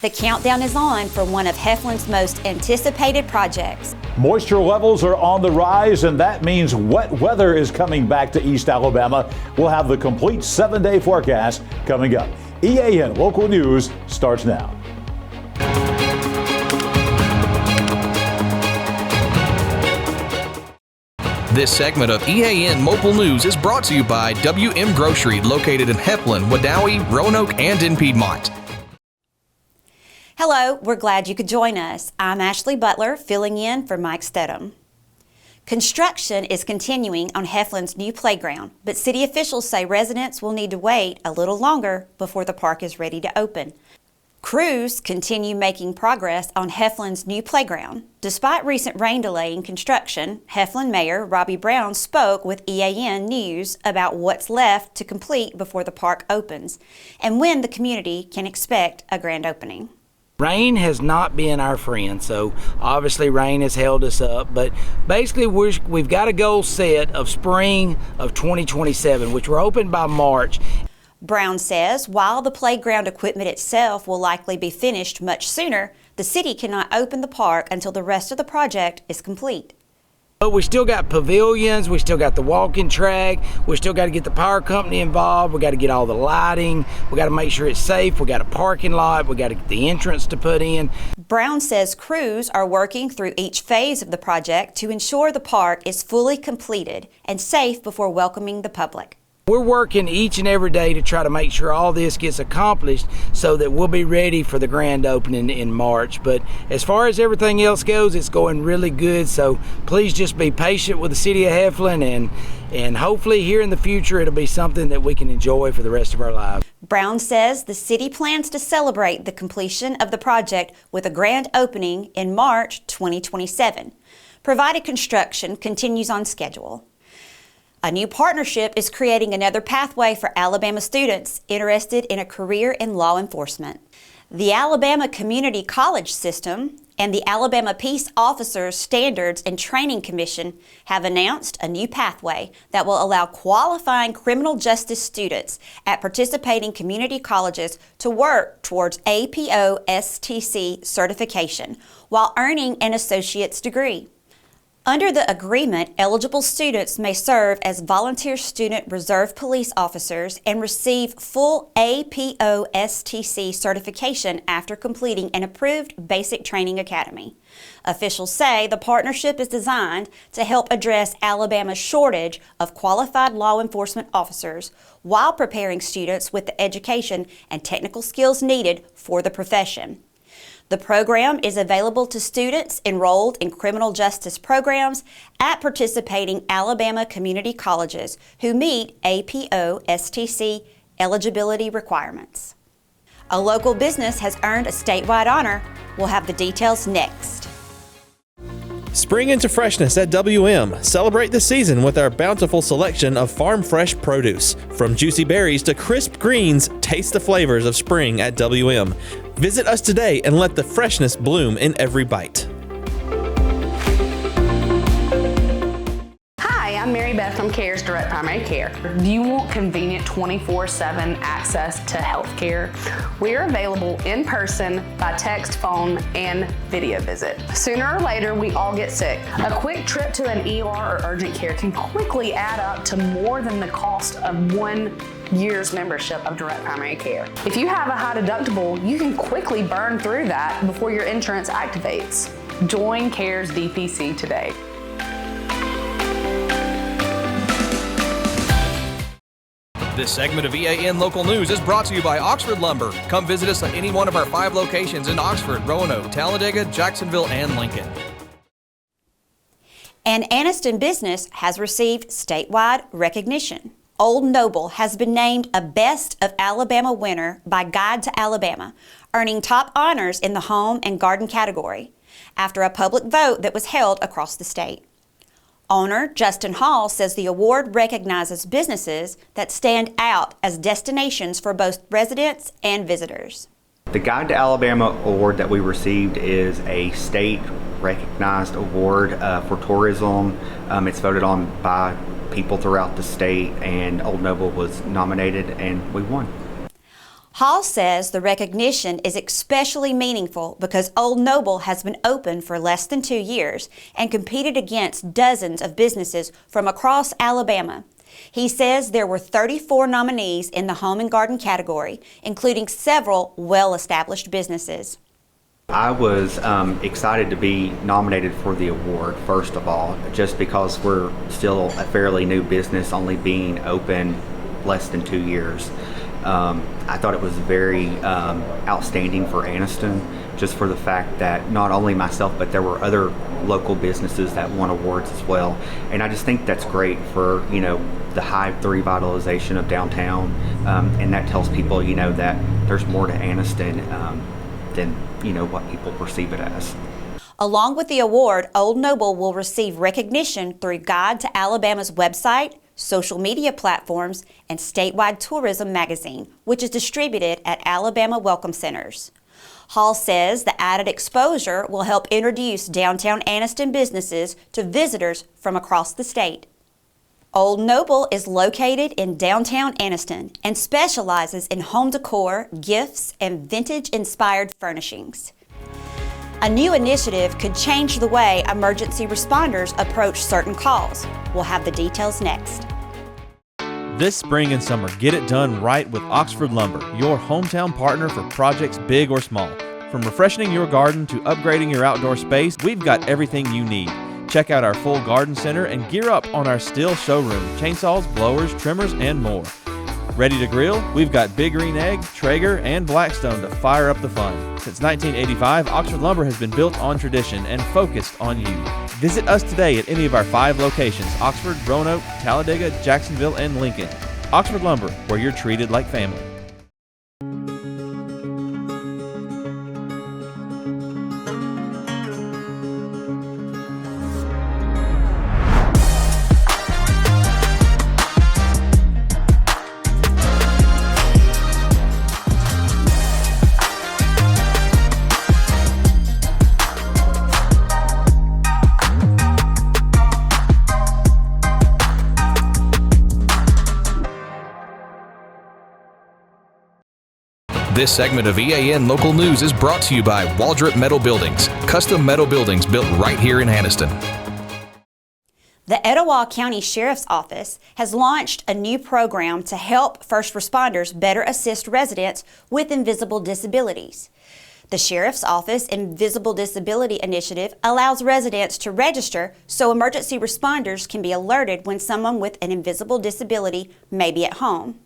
The countdown is on for one of Heflin's most anticipated projects. Moisture levels are on the rise, and that means wet weather is coming back to East Alabama. We'll have the complete 7-day forecast coming up. EAN Local News starts now. This segment of EAN Local News is brought to you by WM Grocery, located in Heflin, Wadowee, Roanoke, and in Piedmont. Hello, we're glad you could join us. I'm Ashley Butler, filling in for Mike Stedham. Construction is continuing on Heflin's new playground, but city officials say residents will need to wait a little longer before the park is ready to open. Crews continue making progress on Heflin's new playground. Despite recent rain delaying construction, Heflin Mayor Robbie Brown spoke with EAN News about what's left to complete before the park opens and when the community can expect a grand opening. Rain has not been our friend, so obviously rain has held us up, but basically we've got a goal set of spring of 2027, which we're hoping by March. Brown says while the playground equipment itself will likely be finished much sooner, the city cannot open the park until the rest of the project is complete. But we still got pavilions, we still got the walking track, we still got to get the power company involved, we got to get all the lighting, we got to make sure it's safe, we got a parking lot, we got to get the entrance to put in. Brown says crews are working through each phase of the project to ensure the park is fully completed and safe before welcoming the public. We're working each and every day to try to make sure all this gets accomplished so that we'll be ready for the grand opening in March. But as far as everything else goes, it's going really good. So please just be patient with the city of Heflin, and hopefully here in the future it'll be something that we can enjoy for the rest of our lives. Brown says the city plans to celebrate the completion of the project with a grand opening in March 2027, provided construction continues on schedule. A new partnership is creating another pathway for Alabama students interested in a career in law enforcement. The Alabama Community College System and the Alabama Peace Officers Standards and Training Commission have announced a new pathway that will allow qualifying criminal justice students at participating community colleges to work towards APO-STC certification while earning an associate's degree. Under the agreement, eligible students may serve as volunteer student reserve police officers and receive full APO-STC certification after completing an approved basic training academy. Officials say the partnership is designed to help address Alabama's shortage of qualified law enforcement officers while preparing students with the education and technical skills needed for the profession. The program is available to students enrolled in criminal justice programs at participating Alabama community colleges who meet APO-STC eligibility requirements. A local business has earned a statewide honor. We'll have the details next. Spring into freshness at WM. Celebrate the season with our bountiful selection of farm fresh produce. From juicy berries to crisp greens, taste the flavors of spring at WM. Visit us today and let the freshness bloom in every bite. Hi, I'm Mary Beth from CARE's Direct Primary Care. Do you want convenient 24/7 access to health care? We are available in person, by text, phone, and video visit. Sooner or later, we all get sick. A quick trip to an ER or urgent care can quickly add up to more than the cost of 1 year's membership of Direct Primary Care. If you have a high deductible, you can quickly burn through that before your insurance activates. Join CARE's DPC today. This segment of EAN Local News is brought to you by Oxford Lumber. Come visit us at any one of our 5 locations in Oxford, Roanoke, Talladega, Jacksonville, and Lincoln. An Anniston business has received statewide recognition. Old Noble has been named a Best of Alabama winner by Guide to Alabama, earning top honors in the home and garden category after a public vote that was held across the state. Owner Justin Hall says the award recognizes businesses that stand out as destinations for both residents and visitors. The Guide to Alabama award that we received is a state recognized award for tourism. It's voted on by people throughout the state, and Old Noble was nominated and we won. Hall says the recognition is especially meaningful because Old Noble has been open for less than 2 years and competed against dozens of businesses from across Alabama. He says there were 34 nominees in the home and garden category, including several well-established businesses. I was excited to be nominated for the award, first of all, just because we're still a fairly new business, only being open less than 2 years. I thought it was very outstanding for Anniston, just for the fact that not only myself, but there were other local businesses that won awards as well. And I just think that's great for, the high revitalization of downtown. And that tells people, that there's more to Anniston than, what people perceive it as. Along with the award, Old Noble will receive recognition through Guide to Alabama's website, social media platforms, and statewide tourism magazine, which is distributed at Alabama Welcome Centers. Hall says the added exposure will help introduce downtown Anniston businesses to visitors from across the state. Old Noble is located in downtown Anniston and specializes in home decor, gifts, and vintage-inspired furnishings. A new initiative could change the way emergency responders approach certain calls. We'll have the details next. This spring and summer, get it done right with Oxford Lumber, your hometown partner for projects big or small. From refreshing your garden to upgrading your outdoor space, we've got everything you need. Check out our full garden center and gear up on our Stihl showroom, chainsaws, blowers, trimmers, and more. Ready to grill? We've got Big Green Egg, Traeger, and Blackstone to fire up the fun. Since 1985, Oxford Lumber has been built on tradition and focused on you. Visit us today at any of our 5 locations: Oxford, Roanoke, Talladega, Jacksonville, and Lincoln. Oxford Lumber, where you're treated like family. This segment of EAN Local News is brought to you by Waldrop Metal Buildings, custom metal buildings built right here in Anniston. The Etowah County Sheriff's Office has launched a new program to help first responders better assist residents with invisible disabilities. The Sheriff's Office Invisible Disability Initiative allows residents to register so emergency responders can be alerted when someone with an invisible disability may be at home.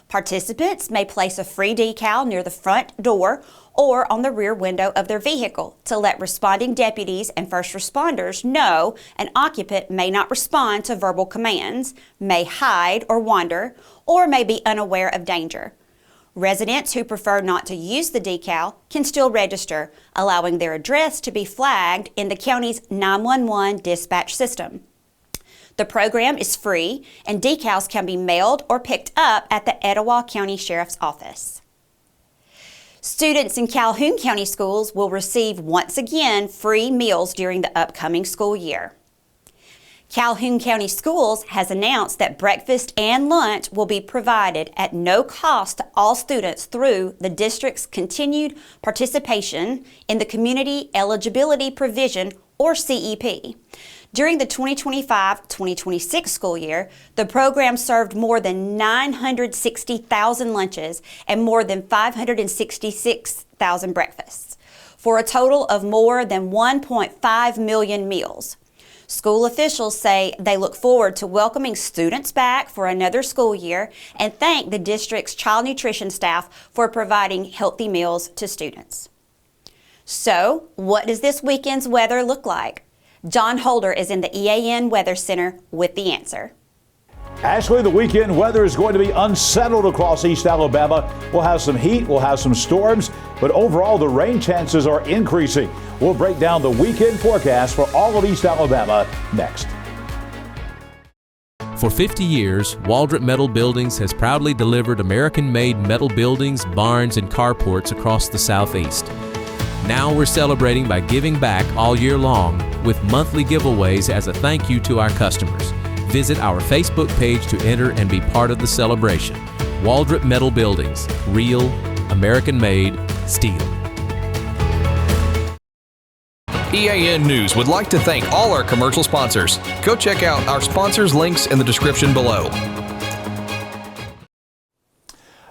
Participants may place a free decal near the front door or on the rear window of their vehicle to let responding deputies and first responders know an occupant may not respond to verbal commands, may hide or wander, or may be unaware of danger. Residents who prefer not to use the decal can still register, allowing their address to be flagged in the county's 911 dispatch system. The program is free, and decals can be mailed or picked up at the Etowah County Sheriff's Office. Students in Calhoun County schools will receive once again free meals during the upcoming school year. Calhoun County Schools has announced that breakfast and lunch will be provided at no cost to all students through the district's continued participation in the Community Eligibility Provision, or CEP. During the 2025-2026 school year, the program served more than 960,000 lunches and more than 566,000 breakfasts, for a total of more than 1.5 million meals. School officials say they look forward to welcoming students back for another school year and thank the district's child nutrition staff for providing healthy meals to students. So, what does this weekend's weather look like? John Holder is in the EAN Weather Center with the answer. Ashley, the weekend weather is going to be unsettled across East Alabama. We'll have some heat, we'll have some storms, but overall the rain chances are increasing. We'll break down the weekend forecast for all of East Alabama next. For 50 years, Waldrop Metal Buildings has proudly delivered American-made metal buildings, barns, and carports across the Southeast. Now we're celebrating by giving back all year long with monthly giveaways as a thank you to our customers. Visit our Facebook page to enter and be part of the celebration. Waldrop Metal Buildings, real, American-made steel. EAN News would like to thank all our commercial sponsors. Go check out our sponsors' links in the description below.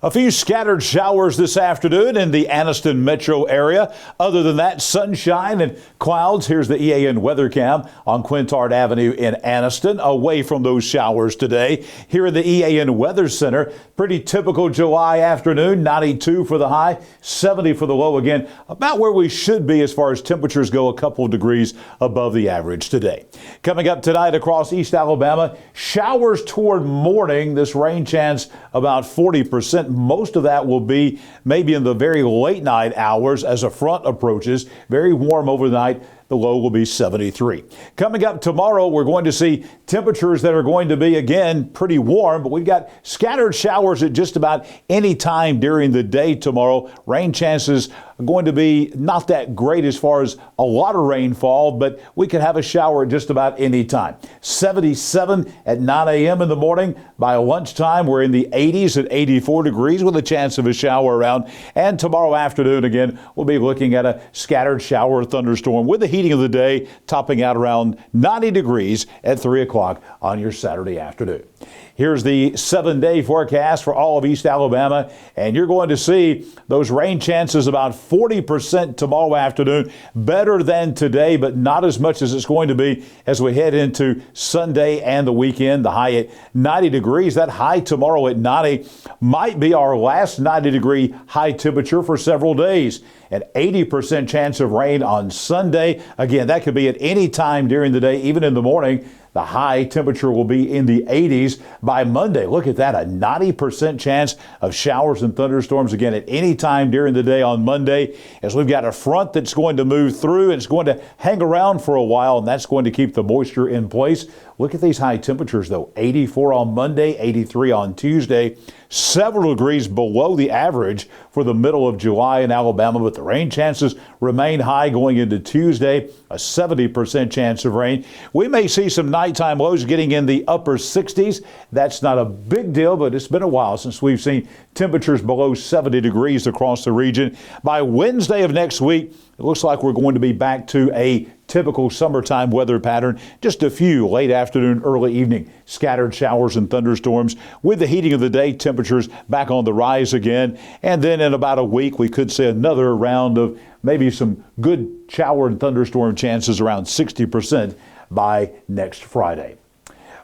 A few scattered showers this afternoon in the Anniston metro area. Other than that, sunshine and clouds. Here's the EAN weather cam on Quintard Avenue in Anniston. Away from those showers today. Here in the EAN Weather Center, pretty typical July afternoon. 92 for the high, 70 for the low. Again, about where we should be as far as temperatures go, a couple of degrees above the average today. Coming up tonight across East Alabama, showers toward morning. This rain chance about 40%. Most of that will be maybe in the very late night hours as a front approaches. Very warm overnight. The low will be 73. Coming up tomorrow, we're going to see temperatures that are going to be, again, pretty warm, but we've got scattered showers at just about any time during the day tomorrow. Rain chances are going to be not that great as far as a lot of rainfall, but we could have a shower at just about any time. 77 at 9 a.m. in the morning. By lunchtime, we're in the 80s at 84 degrees with a chance of a shower around. And tomorrow afternoon, again, we'll be looking at a scattered shower or thunderstorm with the heating of the day topping out around 90 degrees at 3 o'clock on your Saturday afternoon. Here's the 7-day forecast for all of East Alabama, and you're going to see those rain chances about 40% tomorrow afternoon. Better than today, but not as much as it's going to be as we head into Sunday and the weekend. The high at 90 degrees. That high tomorrow at 90 might be our last 90-degree high temperature for several days. An 80% chance of rain on Sunday. Again, that could be at any time during the day, even in the morning. The high temperature will be in the 80s by Monday. Look at that, a 90% chance of showers and thunderstorms again at any time during the day on Monday, as we've got a front that's going to move through and it's going to hang around for a while, and that's going to keep the moisture in place. Look at these high temperatures though, 84 on Monday, 83 on Tuesday, several degrees below the average for the middle of July in Alabama, but the rain chances remain high going into Tuesday, a 70% chance of rain. We may see some nighttime lows getting in the upper 60s. That's not a big deal, but it's been a while since we've seen temperatures below 70 degrees across the region. By Wednesday of next week, it looks like we're going to be back to a typical summertime weather pattern. Just a few late afternoon, early evening scattered showers and thunderstorms. With the heating of the day, temperatures back on the rise again. And then in about a week, we could see another round of maybe some good shower and thunderstorm chances around 60% by next Friday.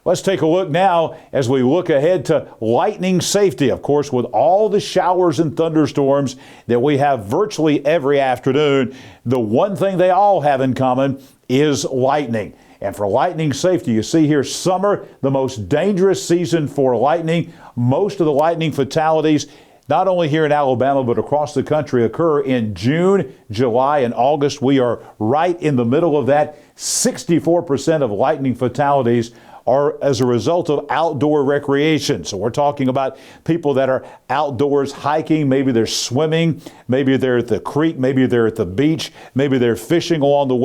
Let's take a look now as we look ahead to lightning safety. Of course, with all the showers and thunderstorms that we have virtually every afternoon, the one thing they all have in common is lightning. And for lightning safety, you see here summer, the most dangerous season for lightning. Most of the lightning fatalities, not only here in Alabama, but across the country, occur in June, July, and August. We are right in the middle of that. 64% of lightning fatalities are as a result of outdoor recreation. So we're talking about people that are outdoors hiking, maybe they're swimming, maybe they're at the creek, maybe they're at the beach, maybe they're fishing along the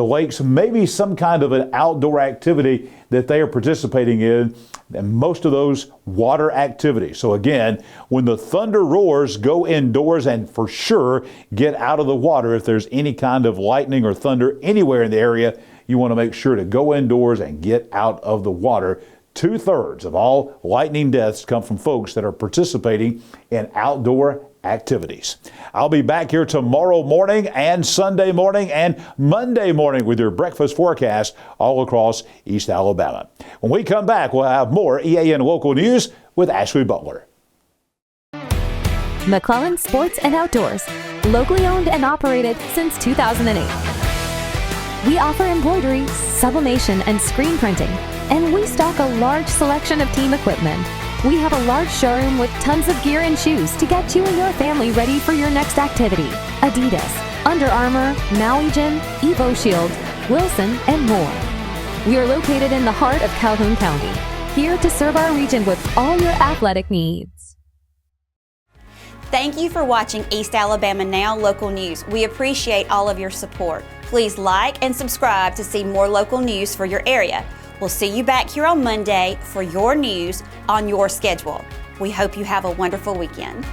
lakes, maybe some kind of an outdoor activity that they are participating in, and most of those water activities. So again, when the thunder roars, go indoors and for sure get out of the water. If there's any kind of lightning or thunder anywhere in the area, you want to make sure to go indoors and get out of the water. 2/3 of all lightning deaths come from folks that are participating in outdoor activities. I'll be back here tomorrow morning and Sunday morning and Monday morning with your breakfast forecast all across East Alabama. When we come back, we'll have more EAN Local News with Ashley Butler. McClellan Sports and Outdoors, locally owned and operated since 2008. We offer embroidery, sublimation, and screen printing, and we stock a large selection of team equipment. We have a large showroom with tons of gear and shoes to get you and your family ready for your next activity. Adidas, Under Armour, Maui Jim, Evo Shield, Wilson, and more. We are located in the heart of Calhoun County, here to serve our region with all your athletic needs. Thank you for watching East Alabama Now Local News. We appreciate all of your support. Please like and subscribe to see more local news for your area. We'll see you back here on Monday for your news on your schedule. We hope you have a wonderful weekend.